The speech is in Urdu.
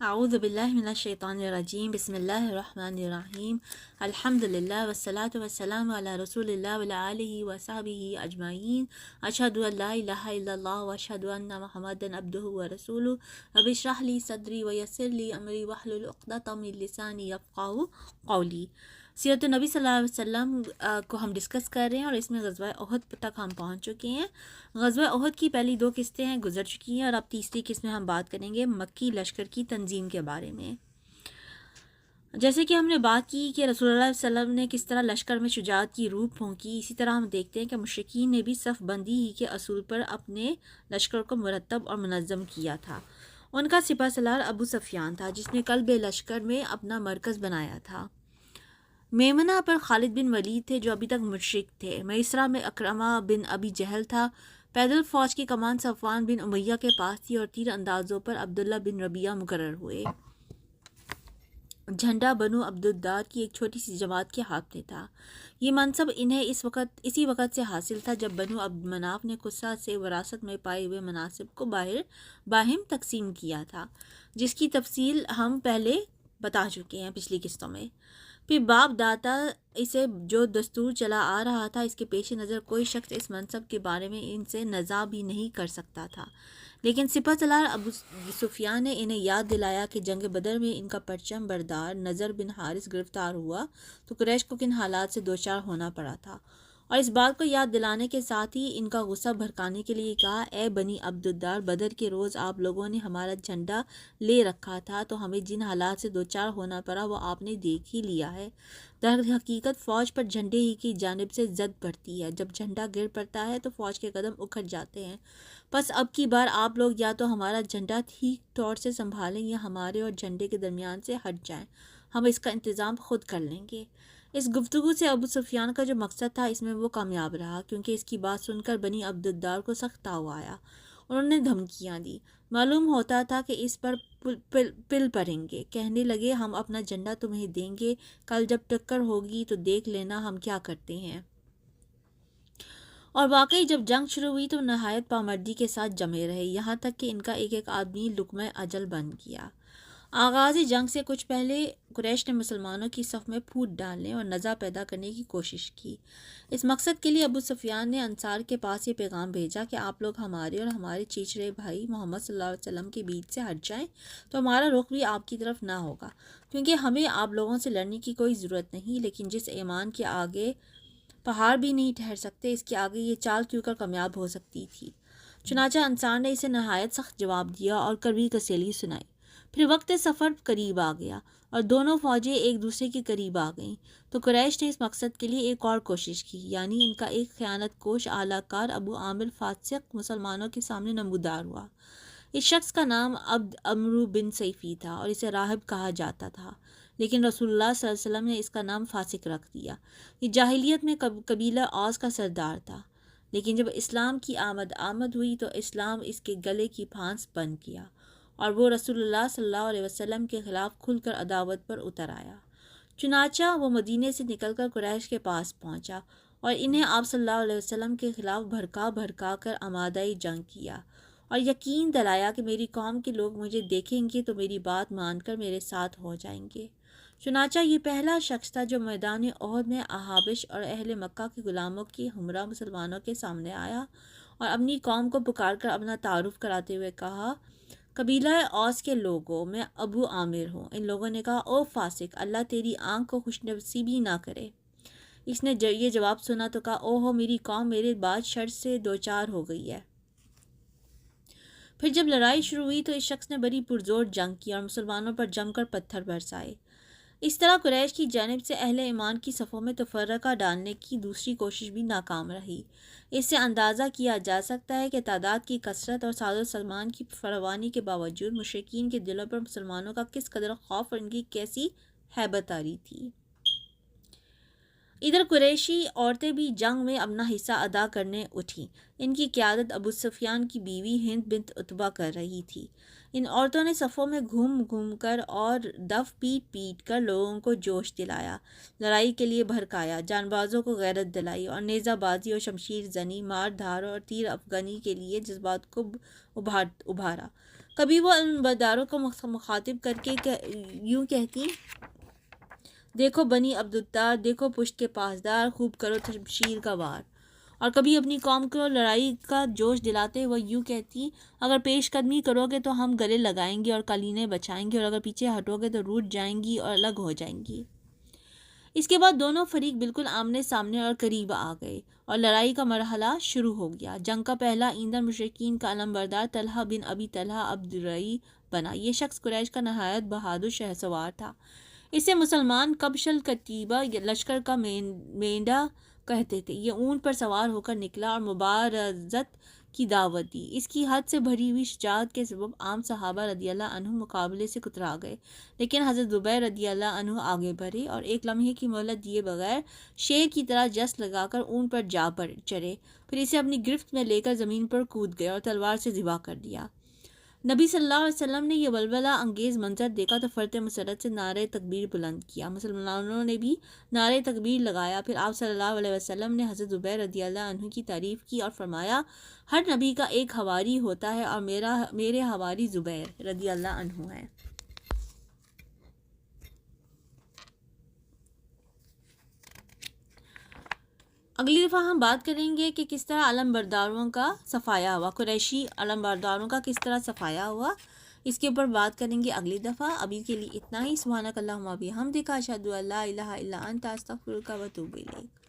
اعوذ باللہ من الشیطان الرجیم بسم اللہ الرحمن الرحیم الحمدللہ والصلاة والسلام علی رسول اللہ وعلی آلہ وصحبہ اجمعین اشہد ان لا الہ الا اللہ واشہد ان محمدا عبدہ ورسولہ رب اشرح لی صدری ویسر لی امری واحلل عقدۃ من لسانی یفقہوا قولی۔ سیرت النبی صلی اللہ علیہ وسلم کو ہم ڈسکس کر رہے ہیں اور اس میں غزوہ احد تک ہم پہنچ چکے ہیں۔ غزوہ احد کی پہلی 2 قسطیں ہیں گزر چکی ہیں اور اب تیسری قسط میں ہم بات کریں گے مکی لشکر کی تنظیم کے بارے میں۔ جیسے کہ ہم نے بات کی کہ رسول اللہ صلی اللہ علیہ وسلم نے کس طرح لشکر میں شجاعت کی روح پھونکی، اسی طرح ہم دیکھتے ہیں کہ مشرکین نے بھی صف بندی ہی کے اصول پر اپنے لشکر کو مرتب اور منظم کیا تھا۔ ان کا سپہ سالار ابو سفیان تھا جس نے قلب لشکر میں اپنا مرکز بنایا تھا۔ میمنہ پر خالد بن ولید تھے جو ابھی تک مشرک تھے۔ میسرہ میں اکرمہ بن ابی جہل تھا۔ پیدل فوج کی کمان صفوان بن امیہ کے پاس تھی اور تیر اندازوں پر عبداللہ بن ربیعہ مقرر ہوئے۔ جھنڈا بنو عبدالدار کی ایک چھوٹی سی جماعت کے ہاتھ میں تھا۔ یہ منصب انہیں اسی وقت سے حاصل تھا جب بنو عبد مناف نے قصہ سے وراثت میں پائے ہوئے مناصب کو باہم تقسیم کیا تھا، جس کی تفصیل ہم پہلے بتا چکے ہیں پچھلی قسطوں میں۔ پھر باپ دادا اسے جو دستور چلا آ رہا تھا، اس کے پیش نظر کوئی شخص اس منصب کے بارے میں ان سے نزاع بھی نہیں کر سکتا تھا، لیکن سپہ سالار ابو سفیان نے انہیں یاد دلایا کہ جنگ بدر میں ان کا پرچم بردار نضر بن حارث گرفتار ہوا تو قریش کو کن حالات سے دوچار ہونا پڑا تھا، اور اس بات کو یاد دلانے کے ساتھ ہی ان کا غصہ بھڑکانے کے لیے کہا، اے بنی عبدالدار، بدر کے روز آپ لوگوں نے ہمارا جھنڈا لے رکھا تھا تو ہمیں جن حالات سے دوچار ہونا پڑا وہ آپ نے دیکھ ہی لیا ہے۔ در حقیقت فوج پر جھنڈے ہی کی جانب سے زد پڑتی ہے، جب جھنڈا گر پڑتا ہے تو فوج کے قدم اکھڑ جاتے ہیں۔ بس اب کی بار آپ لوگ یا تو ہمارا جھنڈا ٹھیک طور سے سنبھالیں یا ہمارے اور جھنڈے کے درمیان سے ہٹ جائیں، ہم اس کا انتظام خود کر لیں گے۔ اس گفتگو سے ابو سفیان کا جو مقصد تھا اس میں وہ کامیاب رہا، کیونکہ اس کی بات سن کر بنی عبدالدار کو سخت تاؤ آیا۔ انہوں نے دھمکیاں دی، معلوم ہوتا تھا کہ اس پر پل پڑیں گے۔ کہنے لگے، ہم اپنا جھنڈا تمہیں دیں گے، کل جب ٹکر ہوگی تو دیکھ لینا ہم کیا کرتے ہیں۔ اور واقعی جب جنگ شروع ہوئی تو نہایت پامردی کے ساتھ جمے رہے، یہاں تک کہ ان کا ایک ایک آدمی لقمہ اجل بن گیا۔ آغاز جنگ سے کچھ پہلے قریش نے مسلمانوں کی صف میں پھوٹ ڈالنے اور نزاع پیدا کرنے کی کوشش کی۔ اس مقصد کے لیے ابو سفیان نے انصار کے پاس یہ پیغام بھیجا کہ آپ لوگ ہمارے اور ہمارے چچیرے بھائی محمد صلی اللہ علیہ وسلم کے بیچ سے ہٹ جائیں تو ہمارا رخ بھی آپ کی طرف نہ ہوگا، کیونکہ ہمیں آپ لوگوں سے لڑنے کی کوئی ضرورت نہیں، لیکن جس ایمان کے آگے پہاڑ بھی نہیں ٹھہر سکتے، اس کے آگے یہ چال کیوں کر کامیاب ہو سکتی تھی۔ چنانچہ انصار نے اسے نہایت سخت جواب دیا اور کڑوی تسلی سنائی۔ پھر وقت سفر قریب آ گیا اور دونوں فوجیں ایک دوسرے کے قریب آ گئیں تو قریش نے اس مقصد کے لیے ایک اور کوشش کی، یعنی ان کا ایک خیانت کوش اعلی کار ابو عامر فاسق مسلمانوں کے سامنے نمودار ہوا۔ اس شخص کا نام عبد عمرو بن سیفی تھا اور اسے راہب کہا جاتا تھا، لیکن رسول اللہ صلی اللہ علیہ وسلم نے اس کا نام فاسق رکھ دیا۔ یہ جاہلیت میں قبیلہ اوس کا سردار تھا، لیکن جب اسلام کی آمد ہوئی تو اسلام اس کے گلے کی پھانس بن گیا اور وہ رسول اللہ صلی اللہ علیہ وسلم کے خلاف کھل کر عداوت پر اتر آیا۔ چنانچہ وہ مدینے سے نکل کر قریش کے پاس پہنچا اور انہیں آپ صلی اللہ علیہ وسلم کے خلاف بھڑکا کر آمادہ جنگ کیا اور یقین دلایا کہ میری قوم کے لوگ مجھے دیکھیں گے تو میری بات مان کر میرے ساتھ ہو جائیں گے۔ چنانچہ یہ پہلا شخص تھا جو میدان احد میں احابش اور اہل مکہ کے غلاموں کی ہمراہ مسلمانوں کے سامنے آیا اور اپنی قوم کو پکار کر اپنا تعارف کراتے ہوئے کہا، قبیلہ اوس کے لوگوں، میں ابو عامر ہوں۔ ان لوگوں نے کہا، او فاسق، اللہ تیری آنکھ کو خوش نصیبی نہ کرے۔ اس نے یہ جواب سنا تو کہا، او ہو، میری قوم میرے بعد شر سے دوچار ہو گئی ہے۔ پھر جب لڑائی شروع ہوئی تو اس شخص نے بڑی پرزور جنگ کی اور مسلمانوں پر جم کر پتھر برسائے۔ اس طرح قریش کی جانب سے اہل ایمان کی صفوں میں تفرقہ ڈالنے کی دوسری کوشش بھی ناکام رہی۔ اس سے اندازہ کیا جا سکتا ہے کہ تعداد کی کثرت اور ساز و سامان کی فراوانی کے باوجود مشرکین کے دلوں پر مسلمانوں کا کس قدر خوف اور ان کی کیسی ہیبت طاری تھی۔ ادھر قریشی عورتیں بھی جنگ میں اپنا حصہ ادا کرنے اٹھیں۔ ان کی قیادت ابو سفیان کی بیوی ہند بنت عتبہ کر رہی تھی۔ ان عورتوں نے صفوں میں گھوم کر اور دف پیٹ کر لوگوں کو جوش دلایا، لڑائی کے لیے بھڑکایا، جان بازوں کو غیرت دلائی اور نیزہ بازی اور شمشیر زنی، مار دھاڑ اور تیر افغانی کے لیے جذبات کو ابھارا۔ کبھی وہ علمبرداروں کو مخاطب کر کے یوں کہتی، دیکھو بنی عبدالدار، دیکھو پشت کے پاسدار، خوب کرو شمشیر کا وار۔ اور کبھی اپنی قوم کو لڑائی کا جوش دلاتے ہوئے یوں کہتی، اگر پیش قدمی کرو گے تو ہم گلے لگائیں گے اور کلینے بچائیں گے، اور اگر پیچھے ہٹو گے تو روٹھ جائیں گی اور الگ ہو جائیں گی۔ اس کے بعد دونوں فریق بالکل آمنے سامنے اور قریب آ گئے اور لڑائی کا مرحلہ شروع ہو گیا۔ جنگ کا پہلا ایندھن مشرکین کا علمبردار طلحہ بن ابی طلحہ الدرعی بنا۔ یہ شخص قریش کا نہایت بہادر شہسوار تھا۔ اسے مسلمان کبش الکتیبہ لشکر کا مینڈا کہتے تھے۔ یہ اونٹ پر سوار ہو کر نکلا اور مبارزت کی دعوت دی۔ اس کی حد سے بھری ہوئی شجاعت کے سبب عام صحابہ رضی اللہ عنہ مقابلے سے کترا گئے، لیکن حضرت زبیر رضی اللہ عنہ آگے بڑھے اور ایک لمحے کی مہلت دیے بغیر شیر کی طرح جست لگا کر اونٹ پر جا چڑھے، پھر اسے اپنی گرفت میں لے کر زمین پر کود گئے اور تلوار سے ذبح کر دیا۔ نبی صلی اللہ علیہ وسلم نے یہ ولولہ انگیز منظر دیکھا تو فرط مسرت سے نعرہ تکبیر بلند کیا۔ مسلمانوں نے بھی نعرہ تکبیر لگایا۔ پھر آپ صلی اللہ علیہ وسلم نے حضرت زبیر رضی اللہ عنہ کی تعریف کی اور فرمایا، ہر نبی کا ایک حواری ہوتا ہے اور میرے حواری زبیر رضی اللہ عنہ ہے۔ اگلی دفعہ ہم بات کریں گے کہ کس طرح علمبرداروں کا صفایا ہوا، قریشی علمبرداروں کا کس طرح صفایا ہوا، اس کے اوپر بات کریں گے اگلی دفعہ۔ ابھی کے لیے اتنا ہی۔ سبحانک اللہم و بحمدک، اشہد ان لا الہ الا انت، استغفرک و اتوب الیک۔